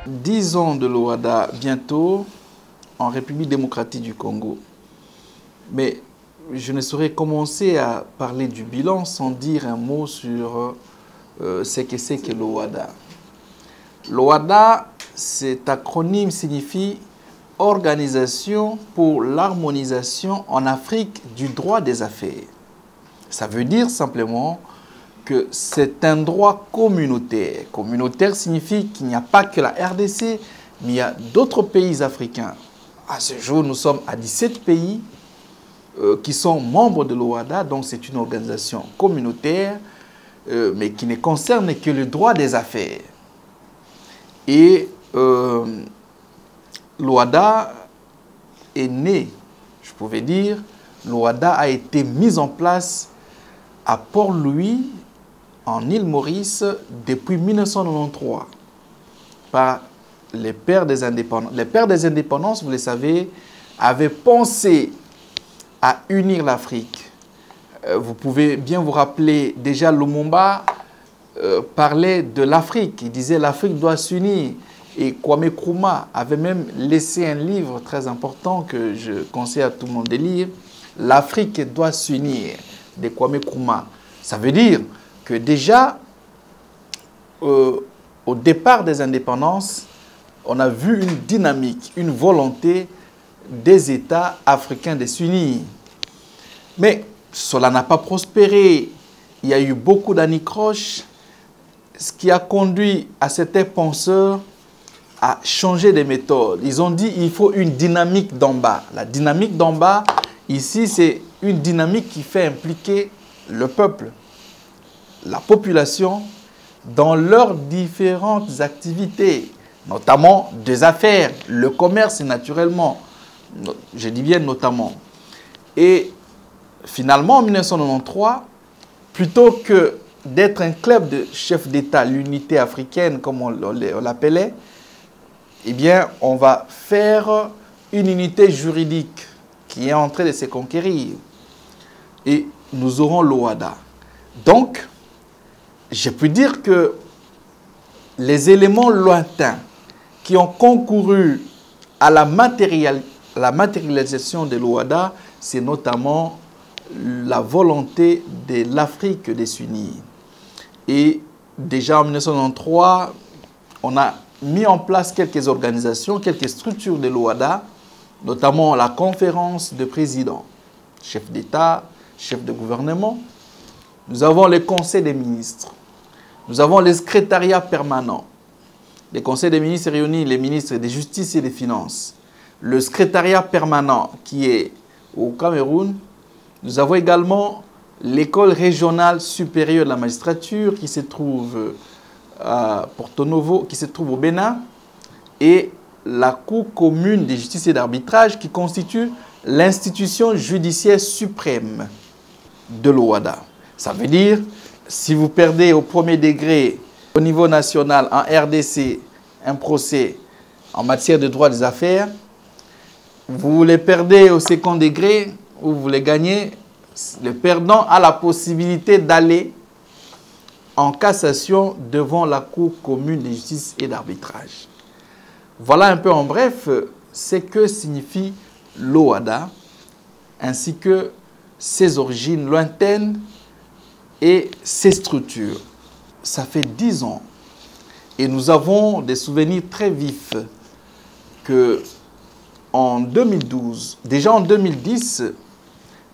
10 ans de l'OHADA bientôt en République démocratique du Congo. Mais je ne saurais commencer à parler du bilan sans dire un mot sur ce que c'est que l'OHADA. L'OHADA, cet acronyme signifie Organisation pour l'harmonisation en Afrique du droit des affaires. Ça veut dire simplement que c'est un droit communautaire. Communautaire signifie qu'il n'y a pas que la RDC, mais il y a d'autres pays africains. À ce jour, nous sommes à 17 pays qui sont membres de l'OHADA, donc c'est une organisation communautaire, mais qui ne concerne que le droit des affaires. Et l'OHADA est né, je pouvais dire, l'OHADA a été mise en place à Port-Louis, en île Maurice, depuis 1993, par les pères des indépendances. Les pères des indépendances, vous le savez, avaient pensé à unir l'Afrique. Vous pouvez bien vous rappeler, déjà Lumumba parlait de l'Afrique. Il disait l'Afrique doit s'unir. Et Kwame Nkrumah avait même laissé un livre très important que je conseille à tout le monde de lire. L'Afrique doit s'unir, de Kwame Nkrumah. Ça veut dire que déjà, au départ des indépendances, on a vu une dynamique, une volonté des États africains de s'unir. Mais cela n'a pas prospéré. Il y a eu beaucoup d'anicroches, ce qui a conduit à certains penseurs à changer de méthode. Ils ont dit qu'il faut une dynamique d'en bas. La dynamique d'en bas, ici, c'est une dynamique qui fait impliquer le peuple, la population, dans leurs différentes activités, notamment des affaires, le commerce naturellement, je dis bien notamment. Et finalement, en 1993, plutôt que d'être un club de chefs d'État, l'unité africaine, comme on l'appelait, eh bien, on va faire une unité juridique qui est en train de se conquérir. Et nous aurons l'OHADA. Donc, je peux dire que les éléments lointains qui ont concouru à la matérialisation de l'OHADA, c'est notamment la volonté de l'Afrique de s'unir. Et déjà en 1993, on a mis en place quelques organisations, quelques structures de l'OHADA, notamment la conférence de présidents, chefs d'État, chefs de gouvernement. Nous avons le conseil des ministres. Nous avons le secrétariat permanent. Le conseil des ministres réunit les ministres de justice et des finances. Le secrétariat permanent qui est au Cameroun. Nous avons également l'école régionale supérieure de la magistrature qui se trouve à Porto Novo, qui se trouve au Bénin, et la Cour commune de justice et d'arbitrage qui constitue l'institution judiciaire suprême de l'OHADA. Ça veut dire, si vous perdez au premier degré, au niveau national, en RDC, un procès en matière de droit des affaires, vous les perdez au second degré ou vous les gagnez, le perdant a la possibilité d'aller en cassation devant la Cour commune de justice et d'arbitrage. Voilà un peu en bref ce que signifie l'OHADA, ainsi que ses origines lointaines et ses structures. Ça fait 10 ans et nous avons des souvenirs très vifs que en 2012, déjà en 2010,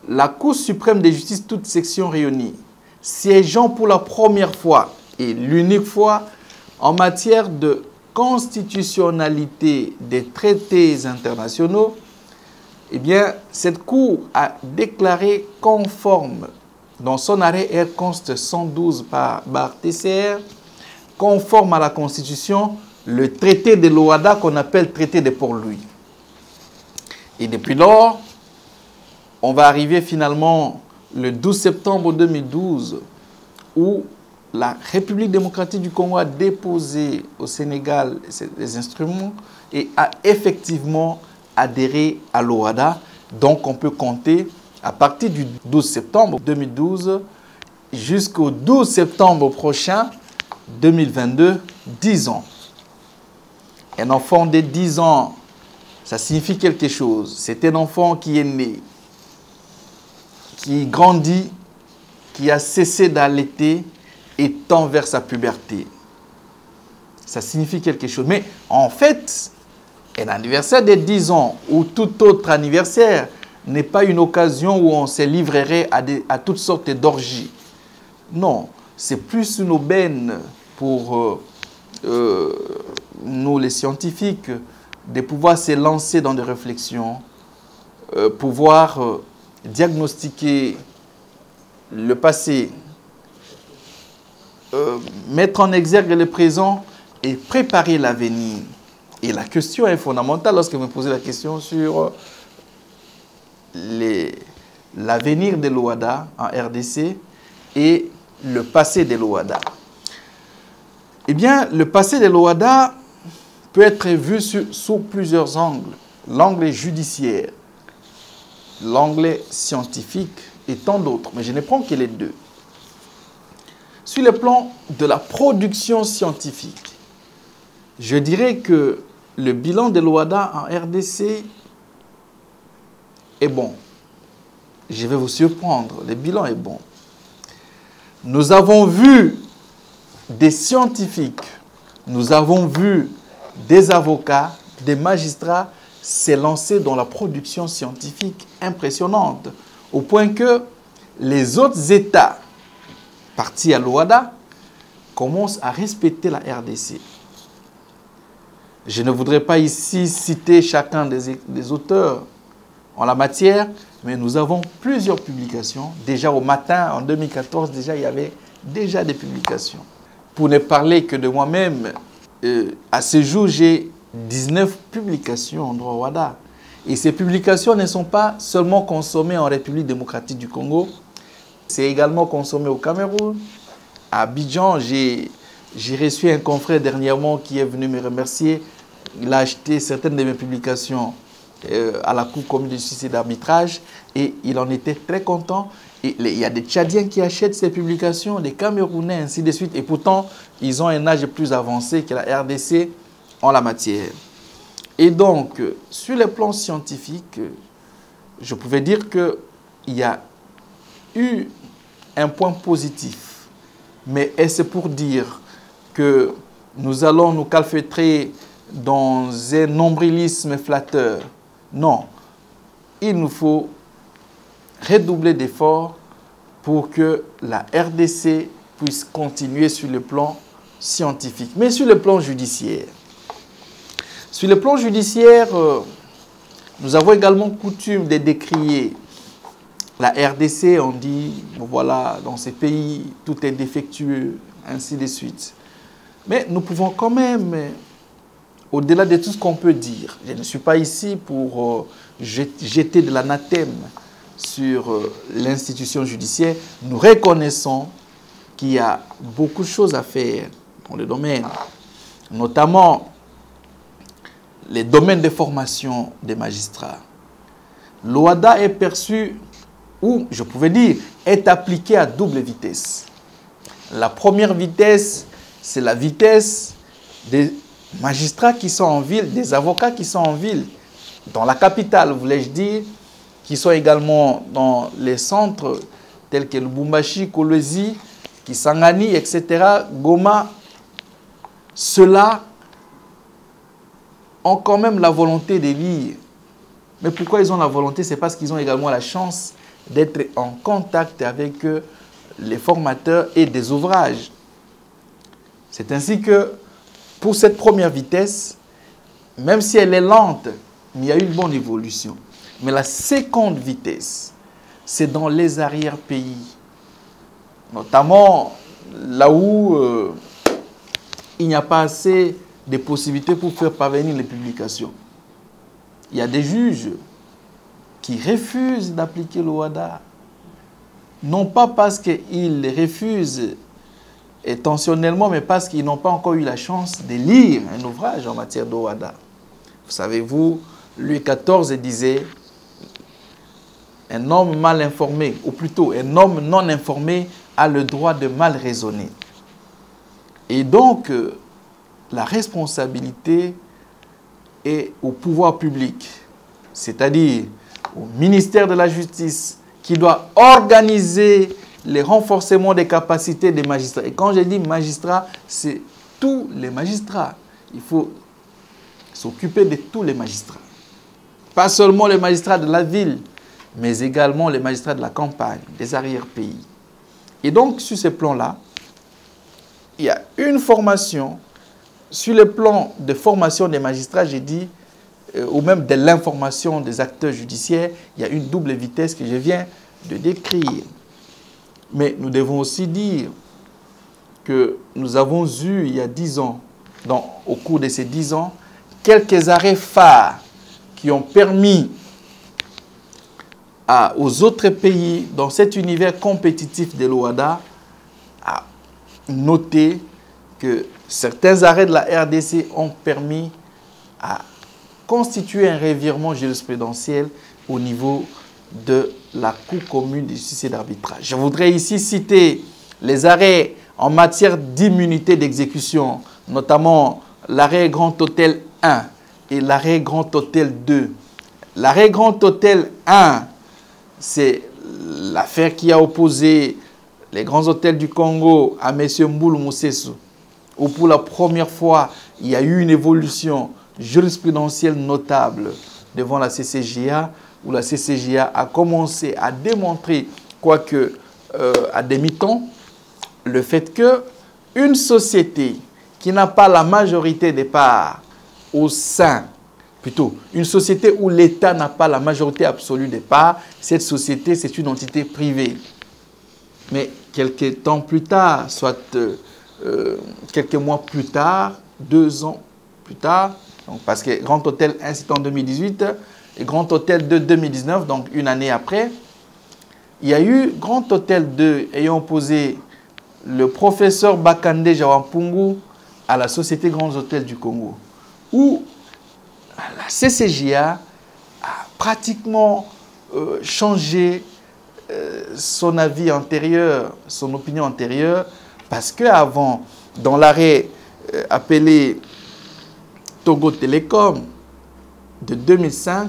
la Cour suprême de justice, toutes sections réunies, siégeant pour la première fois et l'unique fois en matière de constitutionnalité des traités internationaux, eh bien, cette Cour a déclaré conforme, dans son arrêt R. Const 112 par TCR, conforme à la Constitution, le traité de l'OHADA qu'on appelle traité de Port-Louis. Et depuis lors, on va arriver finalement le 12 septembre 2012 où la République démocratique du Congo a déposé au Sénégal les instruments et a effectivement adhéré à l'OHADA. Donc on peut compter à partir du 12 septembre 2012 jusqu'au 12 septembre prochain 2022, 10 ans. Un enfant de 10 ans, ça signifie quelque chose. C'est un enfant qui est né, qui grandit, qui a cessé d'allaiter et tend vers sa puberté. Ça signifie quelque chose. Mais en fait, un anniversaire de 10 ans ou tout autre anniversaire n'est pas une occasion où on se livrerait à toutes sortes d'orgies. Non, c'est plus une aubaine pour nous les scientifiques de pouvoir se lancer dans des réflexions, pouvoir diagnostiquer le passé, mettre en exergue le présent et préparer l'avenir. Et la question est fondamentale lorsque vous me posez la question sur l'avenir de l'OHADA en RDC et le passé de l'OHADA. Eh bien, le passé de l'OHADA peut être vu sous plusieurs angles. L'angle judiciaire, l'angle scientifique et tant d'autres. Mais je ne prends que les deux. Sur le plan de la production scientifique, je dirais que le bilan de l'OHADA en RDC est bon. Je vais vous surprendre, le bilan est bon. Nous avons vu des scientifiques, nous avons vu des avocats, des magistrats se lancer dans la production scientifique impressionnante, au point que les autres États partis à l'OHADA commencent à respecter la RDC. Je ne voudrais pas ici citer chacun des auteurs en la matière, mais nous avons plusieurs publications. Déjà au matin, en 2014, déjà, il y avait déjà des publications. Pour ne parler que de moi-même, à ce jour, j'ai 19 publications en droit OHADA. Et ces publications ne sont pas seulement consommées en République démocratique du Congo, c'est également consommé au Cameroun. À Abidjan, j'ai reçu un confrère dernièrement qui est venu me remercier. Il a acheté certaines de mes publications à la Cour commune de justice et d'arbitrage et il en était très content. Et il y a des Tchadiens qui achètent ces publications, des Camerounais, ainsi de suite. Et pourtant, ils ont un âge plus avancé que la RDC en la matière. Et donc, sur le plan scientifique, je pouvais dire qu'il y a eu un point positif. Mais est-ce pour dire que nous allons nous calfeutrer dans un nombrilisme flatteur? Non. Il nous faut redoubler d'efforts pour que la RDC puisse continuer sur le plan scientifique, mais sur le plan judiciaire. Sur le plan judiciaire, nous avons également coutume de décrier la RDC. On dit, voilà, dans ces pays, tout est défectueux, ainsi de suite. Mais nous pouvons quand même, au-delà de tout ce qu'on peut dire, je ne suis pas ici pour jeter de l'anathème sur l'institution judiciaire, nous reconnaissons qu'il y a beaucoup de choses à faire dans le domaine, notamment les domaines de formation des magistrats. L'OHADA est perçu, ou je pouvais dire, est appliqué à double vitesse. La première vitesse, c'est la vitesse des magistrats qui sont en ville, des avocats qui sont en ville, dans la capitale, voulais-je dire, qui sont également dans les centres tels que Lubumbashi, Kolwezi, Kisangani, etc., Goma. Ceux-là ont quand même la volonté de lire. Mais pourquoi ils ont la volonté? C'est parce qu'ils ont également la chance d'être en contact avec les formateurs et des ouvrages. C'est ainsi que pour cette première vitesse, même si elle est lente, il y a eu une bonne évolution. Mais la seconde vitesse, c'est dans les arrière-pays, notamment là où il n'y a pas assez de possibilités pour faire parvenir les publications. Il y a des juges qui refusent d'appliquer l'OHADA, non pas parce qu'ils refusent intentionnellement, mais parce qu'ils n'ont pas encore eu la chance de lire un ouvrage en matière d'OHADA. Vous savez-vous, Louis XIV disait: un homme mal informé, ou plutôt un homme non informé, a le droit de mal raisonner. Et donc, la responsabilité et au pouvoir public, c'est-à-dire au ministère de la Justice, qui doit organiser les renforcements des capacités des magistrats. Et quand je dis magistrats, c'est tous les magistrats. Il faut s'occuper de tous les magistrats. Pas seulement les magistrats de la ville, mais également les magistrats de la campagne, des arrière-pays. Et donc, sur ce plan-là, il y a une formation. Sur le plan de formation des magistrats, j'ai dit, ou même de l'information des acteurs judiciaires, il y a une double vitesse que je viens de décrire. Mais nous devons aussi dire que nous avons eu, il y a 10 ans, au cours de ces 10 ans, quelques arrêts phares qui ont permis aux autres pays, dans cet univers compétitif de l'OHADA, à noter que certains arrêts de la RDC ont permis à constituer un revirement jurisprudentiel au niveau de la Cour commune de justice et d'arbitrage. Je voudrais ici citer les arrêts en matière d'immunité d'exécution, notamment l'arrêt Grand Hôtel 1 et l'arrêt Grand Hôtel 2. L'arrêt Grand Hôtel 1, c'est l'affaire qui a opposé les grands hôtels du Congo à M. Mboulou Moussessou, où pour la première fois, il y a eu une évolution jurisprudentielle notable devant la CCJA, où la CCJA a commencé à démontrer, quoique à demi-temps, le fait qu'une société qui n'a pas la majorité des parts au sein, plutôt une société où l'État n'a pas la majorité absolue des parts, cette société, c'est une entité privée. Mais quelques temps plus tard, soit quelques mois plus tard, 2 ans plus tard, donc parce que Grand Hôtel 1 c'est en 2018 et Grand Hôtel 2 2019, donc une année après, il y a eu Grand Hôtel 2 ayant opposé le professeur Bakande Jawampungu à la Société Grands Hôtels du Congo, où la CCJA a pratiquement changé son avis antérieur, son opinion antérieure, parce qu'avant, dans l'arrêt appelé Togo Télécom de 2005,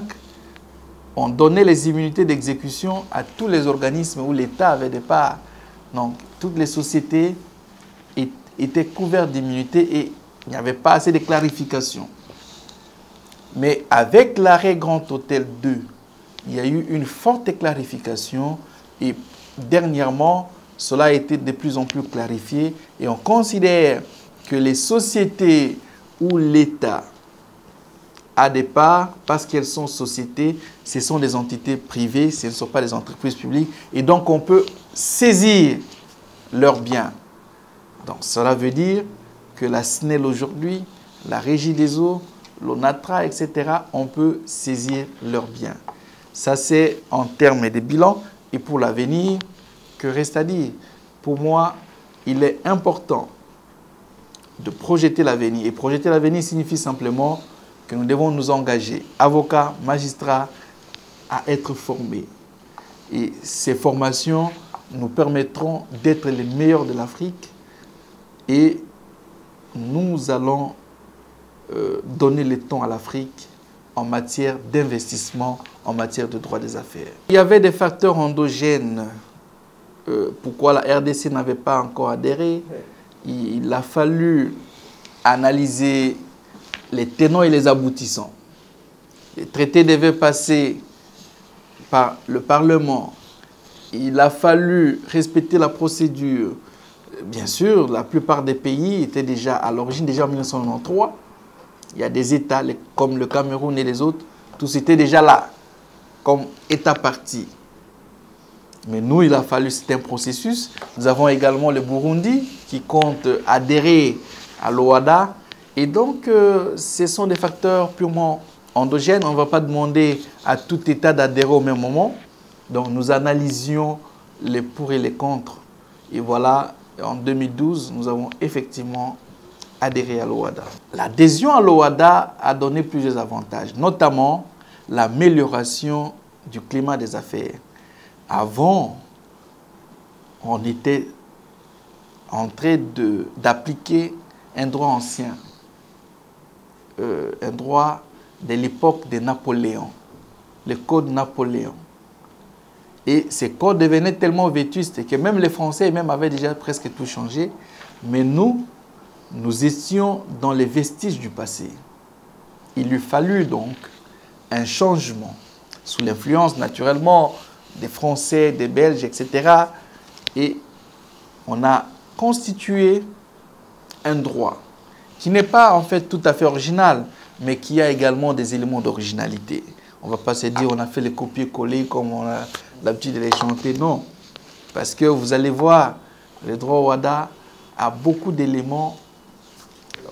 on donnait les immunités d'exécution à tous les organismes où l'État avait des parts. Donc, toutes les sociétés étaient couvertes d'immunité et il n'y avait pas assez de clarification. Mais avec l'arrêt Grand Hôtel 2, il y a eu une forte clarification et dernièrement, cela a été de plus en plus clarifié et on considère que les sociétés où l'État a des parts, parce qu'elles sont sociétés, ce sont des entités privées, ce ne sont pas des entreprises publiques et donc on peut saisir leurs biens. Donc cela veut dire que la SNEL aujourd'hui, la Régie des eaux, l'ONATRA, etc., on peut saisir leurs biens. Ça, c'est en termes de bilan. Et pour l'avenir, que reste à dire? Pour moi, il est important de projeter l'avenir. Et projeter l'avenir signifie simplement que nous devons nous engager, avocats, magistrats, à être formés. Et ces formations nous permettront d'être les meilleurs de l'Afrique et nous allons donner le ton à l'Afrique en matière d'investissement, en matière de droit des affaires. Il y avait des facteurs endogènes. Pourquoi la RDC n'avait pas encore adhéré? Il a fallu analyser les tenants et les aboutissants. Les traités devaient passer par le Parlement. Il a fallu respecter la procédure. Bien sûr, la plupart des pays étaient déjà à l'origine, déjà en 1993. Il y a des États comme le Cameroun et les autres, tous étaient déjà là, comme État parti. Mais nous, il a fallu, c'est un processus. Nous avons également le Burundi qui compte adhérer à l'OHADA. Et donc, ce sont des facteurs purement endogènes. On ne va pas demander à tout État d'adhérer au même moment. Donc, nous analysions les pour et les contre. Et voilà, en 2012, nous avons effectivement adhéré à l'OHADA. L'adhésion à l'OHADA a donné plusieurs avantages, notamment l'amélioration du climat des affaires. Avant, on était en train d'appliquer un droit ancien, un droit de l'époque de Napoléon, le code Napoléon. Et ces codes devenaient tellement vétustes que même les Français même avaient déjà presque tout changé. Mais nous étions dans les vestiges du passé. Il lui fallut donc un changement, sous l'influence naturellement des Français, des Belges, etc. Et on a constitué un droit qui n'est pas en fait tout à fait original, mais qui a également des éléments d'originalité. On ne va pas se dire on a fait les copier-coller comme on a l'habitude de les chanter, non. Parce que vous allez voir, le droit WADA a beaucoup d'éléments,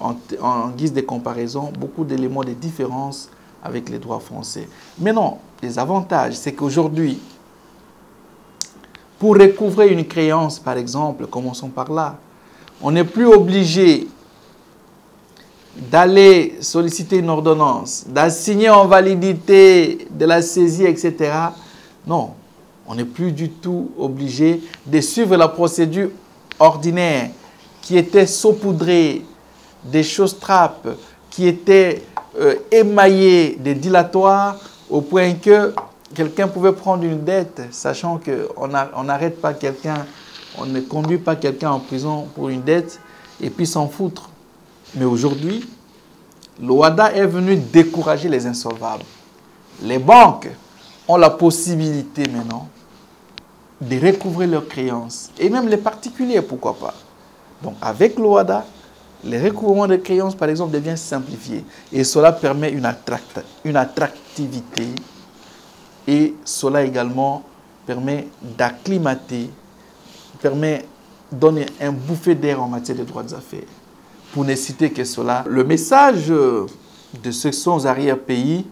en guise de comparaison, beaucoup d'éléments de différence avec les droits français. Mais non, les avantages, c'est qu'aujourd'hui, pour recouvrer une créance, par exemple, commençons par là, on n'est plus obligé d'aller solliciter une ordonnance, d'assigner en validité de la saisie, etc. Non, on n'est plus du tout obligé de suivre la procédure ordinaire qui était saupoudrée, des choses trappes, qui étaient émaillées de dilatoires au point que quelqu'un pouvait prendre une dette, sachant qu'on n'arrête pas quelqu'un, on ne conduit pas quelqu'un en prison pour une dette et puis s'en foutre. Mais aujourd'hui, l'OHADA est venu décourager les insolvables. Les banques ont la possibilité maintenant de recouvrer leurs créances. Et même les particuliers, pourquoi pas. Donc avec l'OHADA, le recouvrement des créances, par exemple, devient simplifié. Et cela permet une attractivité. Et cela également permet d'acclimater, permet de donner un bouffé d'air en matière de droits des affaires. Pour ne citer que cela, le message de ceux qui sont aux arrière-pays,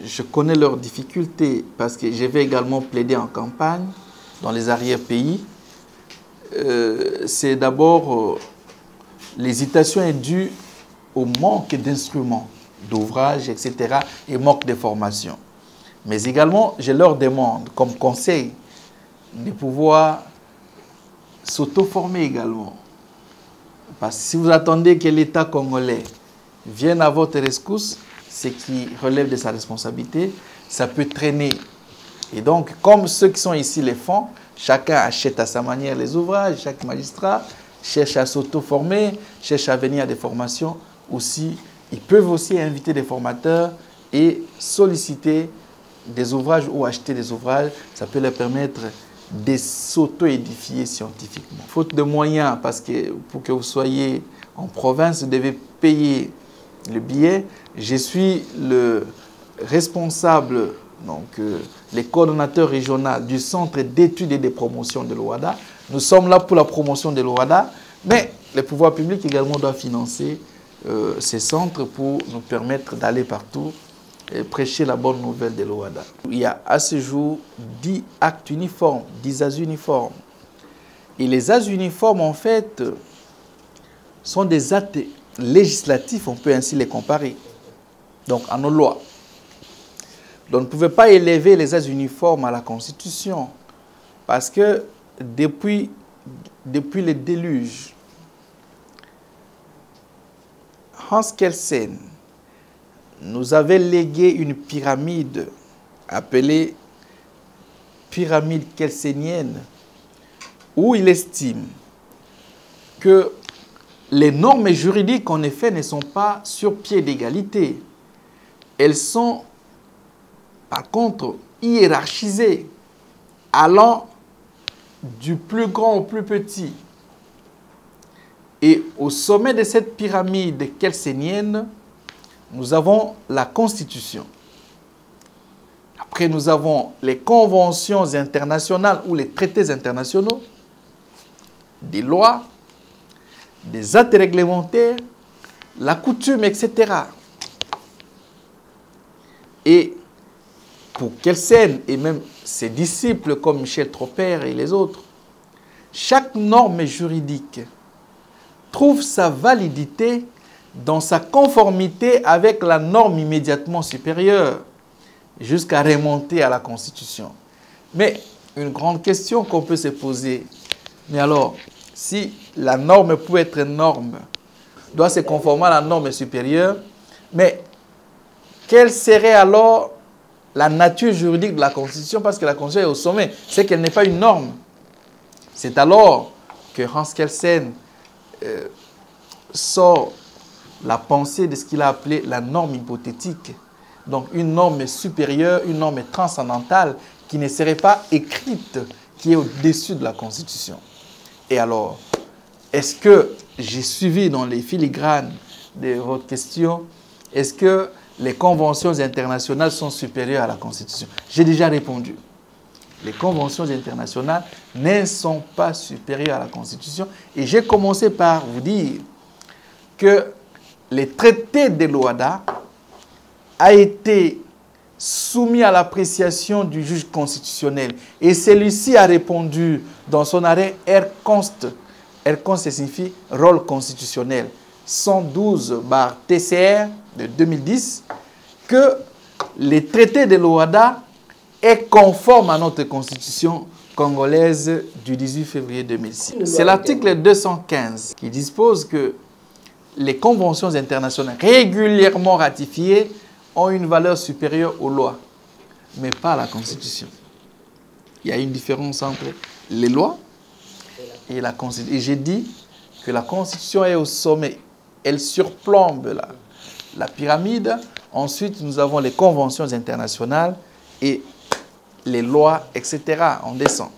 je connais leurs difficultés parce que je vais également plaider en campagne dans les arrière-pays. C'est d'abord, l'hésitation est due au manque d'instruments, d'ouvrages, etc. et manque de formation. Mais également, je leur demande comme conseil de pouvoir s'auto-former également. Parce que si vous attendez que l'État congolais vienne à votre rescousse, ce qui relève de sa responsabilité, ça peut traîner. Et donc, comme ceux qui sont ici les font, chacun achète à sa manière les ouvrages, chaque magistrat cherche à s'auto-former, cherche à venir à des formations aussi. Ils peuvent aussi inviter des formateurs et solliciter des ouvrages ou acheter des ouvrages. Ça peut leur permettre de s'auto-édifier scientifiquement. Faute de moyens, parce que pour que vous soyez en province, vous devez payer le billet. Je suis le responsable, donc le coordonnateur régional du centre d'études et de promotion de l'OHADA. Nous sommes là pour la promotion de l'OHADA, mais les pouvoirs publics également doivent financer ces centres pour nous permettre d'aller partout et prêcher la bonne nouvelle de l'OHADA. Il y a à ce jour 10 actes uniformes, 10 as uniformes. Et les as uniformes, en fait, sont des actes législatifs, on peut ainsi les comparer, donc à nos lois. Donc, on ne pouvait pas élever les as uniformes à la Constitution, parce que depuis le déluge, Hans Kelsen nous avait légué une pyramide appelée pyramide kelsenienne, où il estime que les normes juridiques, en effet, ne sont pas sur pied d'égalité. Elles sont, par contre, hiérarchisées, allant du plus grand au plus petit. Et au sommet de cette pyramide kelsenienne, nous avons la Constitution. Après, nous avons les conventions internationales ou les traités internationaux, des lois, des actes réglementaires, la coutume, etc. Et pour Kelsen et même ses disciples comme Michel Tropper et les autres, chaque norme juridique trouve sa validité dans sa conformité avec la norme immédiatement supérieure, jusqu'à remonter à la Constitution. Mais une grande question qu'on peut se poser, mais alors, si la norme peut être norme, doit se conformer à la norme supérieure, mais quelle serait alors la nature juridique de la Constitution? Parce que la Constitution est au sommet, c'est qu'elle n'est pas une norme. C'est alors que Hans Kelsen sort la pensée de ce qu'il a appelé la norme hypothétique. Donc une norme supérieure, une norme transcendantale qui ne serait pas écrite, qui est au-dessus de la Constitution. Et alors, est-ce que j'ai suivi dans les filigranes de votre question, est-ce que les conventions internationales sont supérieures à la Constitution? J'ai déjà répondu. Les conventions internationales ne sont pas supérieures à la Constitution. Et j'ai commencé par vous dire que les traités de l'OHADA a été soumis à l'appréciation du juge constitutionnel. Et celui-ci a répondu dans son arrêt R-Const. R-Const signifie rôle constitutionnel. 112/TCR de 2010, que les traités de l'OHADA est conforme à notre constitution congolaise du 18 février 2006. C'est l'article 215 qui dispose que les conventions internationales régulièrement ratifiées ont une valeur supérieure aux lois, mais pas à la Constitution. Il y a une différence entre les lois et la Constitution. Et j'ai dit que la Constitution est au sommet. Elle surplombe la pyramide. Ensuite, nous avons les conventions internationales et les lois, etc. On descend.